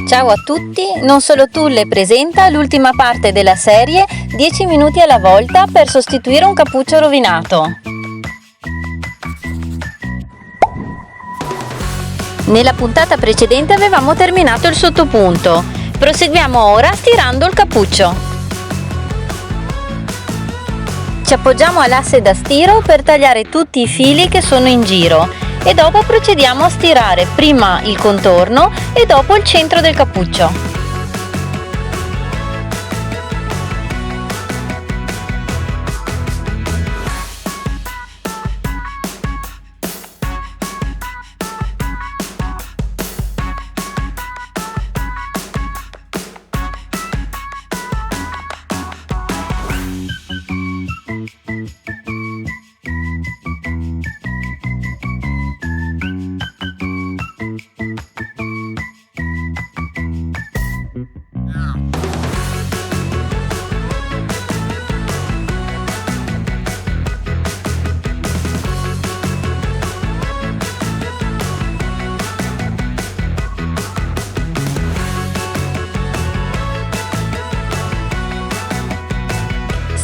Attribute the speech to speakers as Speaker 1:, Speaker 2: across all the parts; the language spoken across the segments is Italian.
Speaker 1: Ciao a tutti, Non Solo Tulle presenta l'ultima parte della serie 10 minuti alla volta per sostituire un cappuccio rovinato. Nella puntata precedente avevamo terminato il sottopunto. Proseguiamo ora stirando il cappuccio. Ci appoggiamo all'asse da stiro per tagliare tutti i fili che sono in giro e dopo procediamo a stirare prima il contorno e dopo il centro del cappuccio.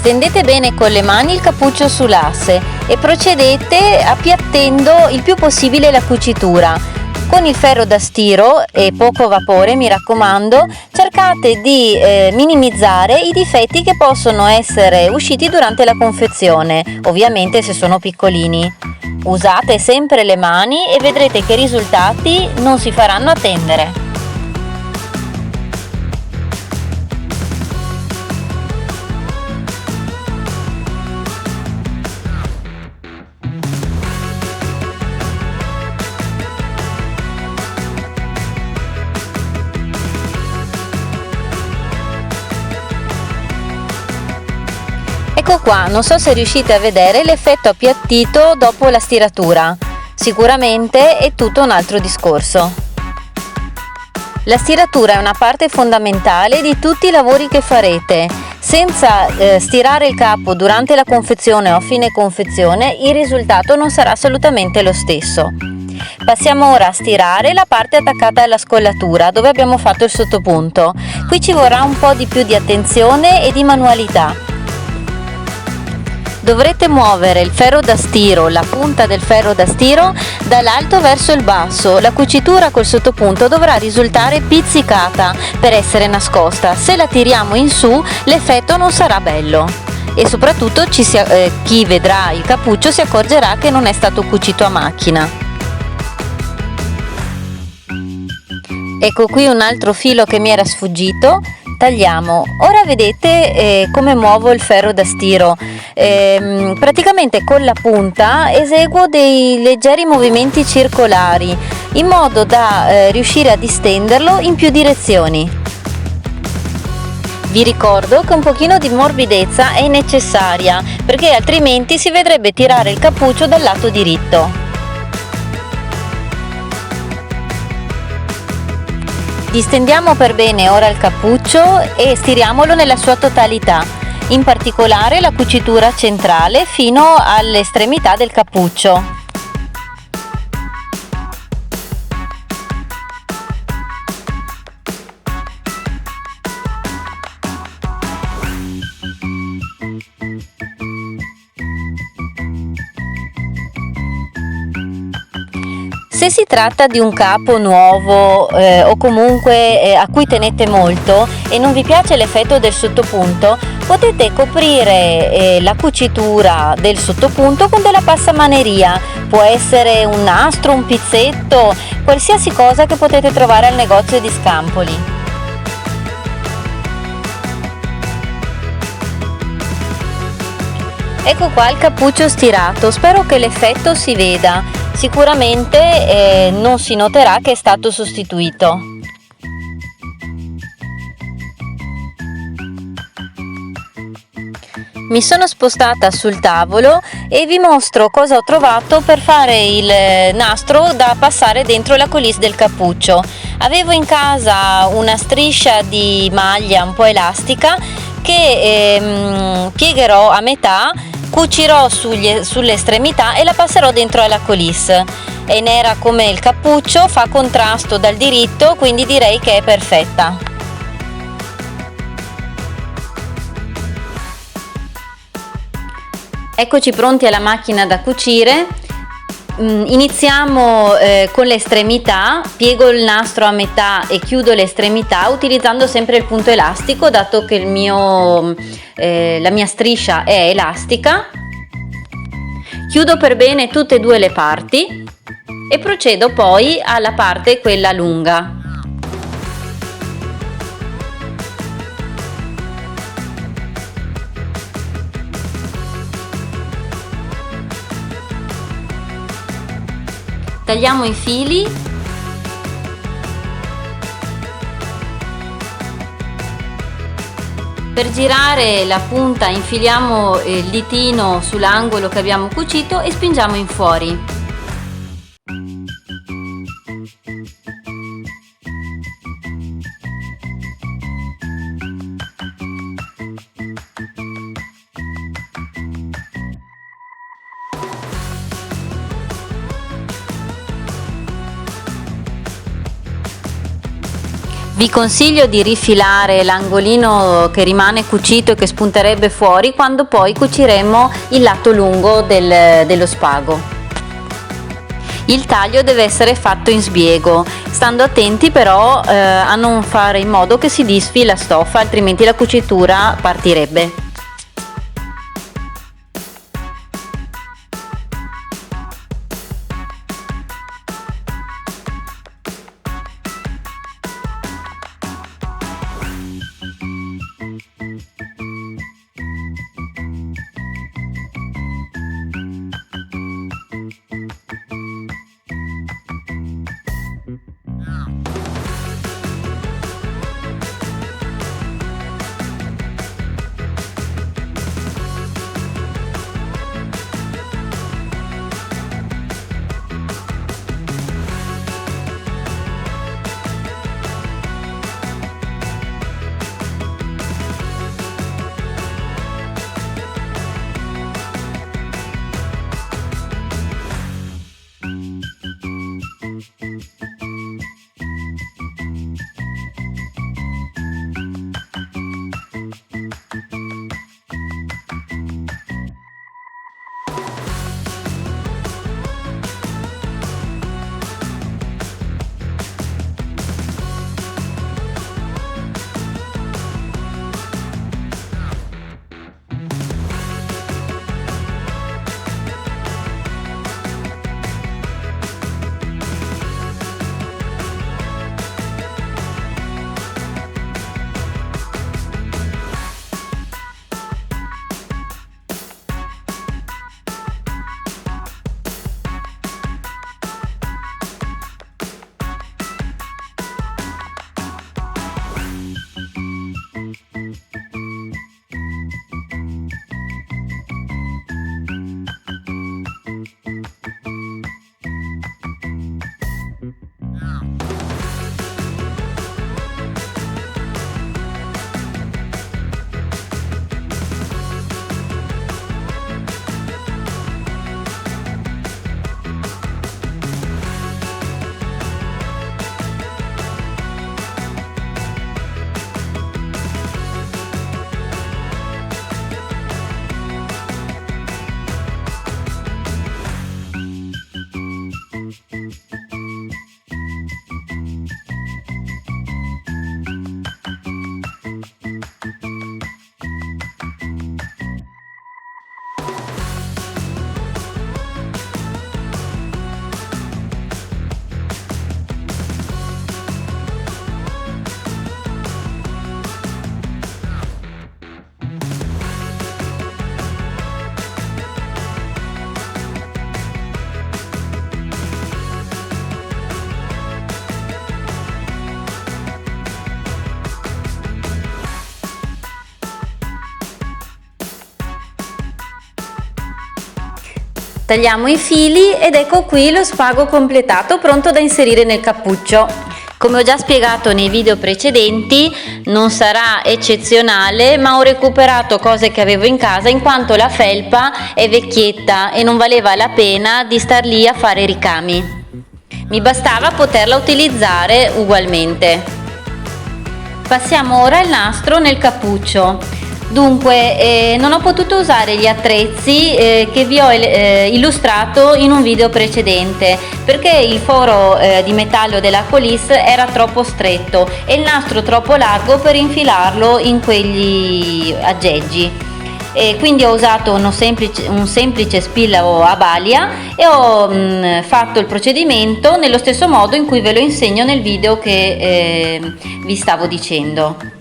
Speaker 1: Stendete bene con le mani il cappuccio sull'asse e procedete appiattendo il più possibile la cucitura. Con il ferro da stiro e poco vapore, mi raccomando, cercate di minimizzare i difetti che possono essere usciti durante la confezione, ovviamente se sono piccolini. Usate sempre le mani e vedrete che i risultati non si faranno attendere. Ecco qua, non so se riuscite a vedere l'effetto appiattito dopo la stiratura. Sicuramente è tutto un altro discorso. La stiratura è una parte fondamentale di tutti i lavori che farete. Senza stirare il capo durante la confezione o a fine confezione, il risultato non sarà assolutamente lo stesso. Passiamo ora a stirare la parte attaccata alla scollatura dove abbiamo fatto il sottopunto. Qui ci vorrà un po' di più di attenzione e di manualità. Dovrete muovere il ferro da stiro, la punta del ferro da stiro, dall'alto verso il basso. La cucitura col sottopunto dovrà risultare pizzicata per essere nascosta. Se la tiriamo in su, l'effetto non sarà bello. E soprattutto chi vedrà il cappuccio si accorgerà che non è stato cucito a macchina. Ecco qui un altro filo che mi era sfuggito. Tagliamo. Ora vedete come muovo il ferro da stiro. Praticamente con la punta eseguo dei leggeri movimenti circolari in modo da riuscire a distenderlo in più direzioni. Vi ricordo che un pochino di morbidezza è necessaria perché altrimenti si vedrebbe tirare il cappuccio dal lato diritto. Distendiamo per bene ora il cappuccio e stiriamolo nella sua totalità, in particolare la cucitura centrale fino all'estremità del cappuccio. Se si tratta di un capo nuovo o comunque a cui tenete molto e non vi piace l'effetto del sottopunto, potete coprire la cucitura del sottopunto con della passamaneria. Può essere un nastro, un pizzetto, qualsiasi cosa che potete trovare al negozio di scampoli. Ecco qua il cappuccio stirato, spero che l'effetto si veda. Sicuramente non si noterà che è stato sostituito. Mi sono spostata sul tavolo e vi mostro cosa ho trovato per fare il nastro da passare dentro la coulisse del cappuccio. Avevo in casa una striscia di maglia un po' elastica che piegherò a metà, cucirò sulle estremità e la passerò dentro alla coulisse. è nera come il cappuccio, fa contrasto dal diritto, quindi direi che è perfetta. Eccoci pronti alla macchina da cucire. Iniziamo con le estremità. Piego il nastro a metà e chiudo le estremità utilizzando sempre il punto elastico, dato che la mia striscia è elastica. Chiudo per bene tutte e due le parti e procedo poi alla parte quella lunga. Tagliamo i fili . Per girare la punta infiliamo il ditino sull'angolo che abbiamo cucito e spingiamo in fuori. Vi consiglio di rifilare l'angolino che rimane cucito e che spunterebbe fuori quando poi cuciremo il lato lungo dello spago. Il taglio deve essere fatto in sbiego, stando attenti però a non fare in modo che si disfi la stoffa, altrimenti la cucitura partirebbe. Tagliamo i fili ed ecco qui lo spago completato, pronto da inserire nel cappuccio. Come ho già spiegato nei video precedenti, non sarà eccezionale, ma ho recuperato cose che avevo in casa in quanto la felpa è vecchietta e non valeva la pena di star lì a fare ricami. Mi bastava poterla utilizzare ugualmente. Passiamo ora il nastro nel cappuccio. Dunque, non ho potuto usare gli attrezzi che vi ho illustrato in un video precedente perché il foro di metallo della coulisse era troppo stretto e il nastro troppo largo per infilarlo in quegli aggeggi. Quindi ho usato un semplice spillo a balia e ho fatto il procedimento nello stesso modo in cui ve lo insegno nel video che vi stavo dicendo.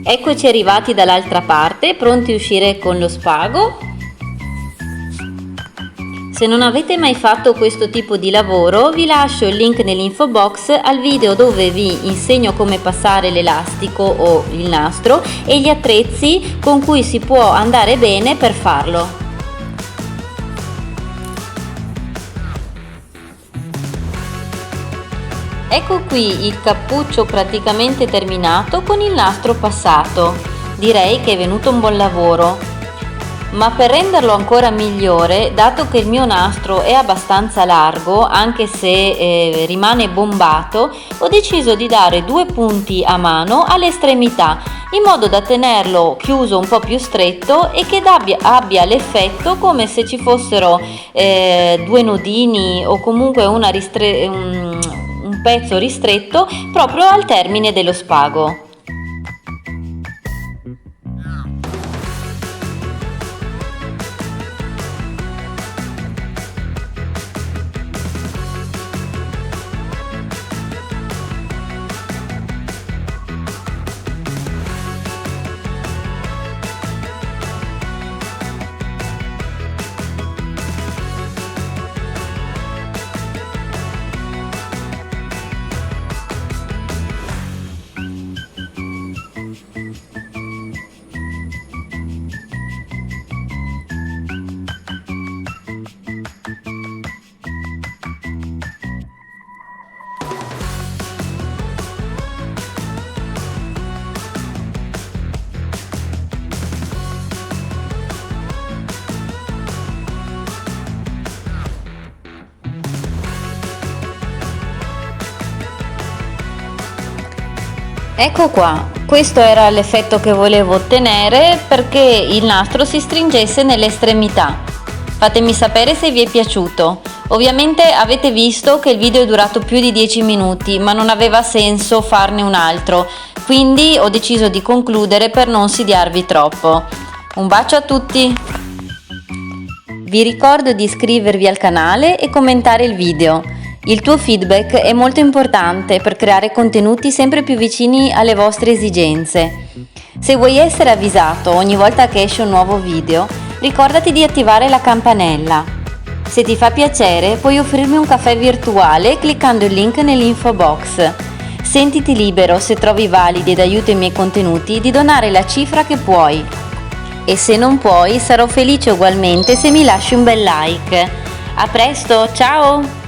Speaker 1: Eccoci arrivati dall'altra parte, pronti a uscire con lo spago. Se non avete mai fatto questo tipo di lavoro, vi lascio il link nell'info box al video dove vi insegno come passare l'elastico o il nastro e gli attrezzi con cui si può andare bene per farlo. Ecco qui il cappuccio praticamente terminato con il nastro passato. Direi che è venuto un buon lavoro. Ma per renderlo ancora migliore, dato che il mio nastro è abbastanza largo, anche se rimane bombato, ho deciso di dare 2 punti a mano alle estremità, in modo da tenerlo chiuso un po' più stretto e che abbia l'effetto come se ci fossero 2 nodini o comunque un pezzo ristretto proprio al termine dello spago. Ecco qua, questo era l'effetto che volevo ottenere perché il nastro si stringesse nelle estremità. Fatemi sapere se vi è piaciuto. Ovviamente avete visto che il video è durato più di 10 minuti, ma non aveva senso farne un altro, quindi ho deciso di concludere per non sediarvi troppo. Un bacio a tutti! Vi ricordo di iscrivervi al canale e commentare il video. Il tuo feedback è molto importante per creare contenuti sempre più vicini alle vostre esigenze. Se vuoi essere avvisato ogni volta che esce un nuovo video, ricordati di attivare la campanella. Se ti fa piacere, puoi offrirmi un caffè virtuale cliccando il link nell'info box. Sentiti libero, se trovi validi ed aiuto i miei contenuti, di donare la cifra che puoi. e se non puoi sarò felice ugualmente se mi lasci un bel like. A presto, ciao!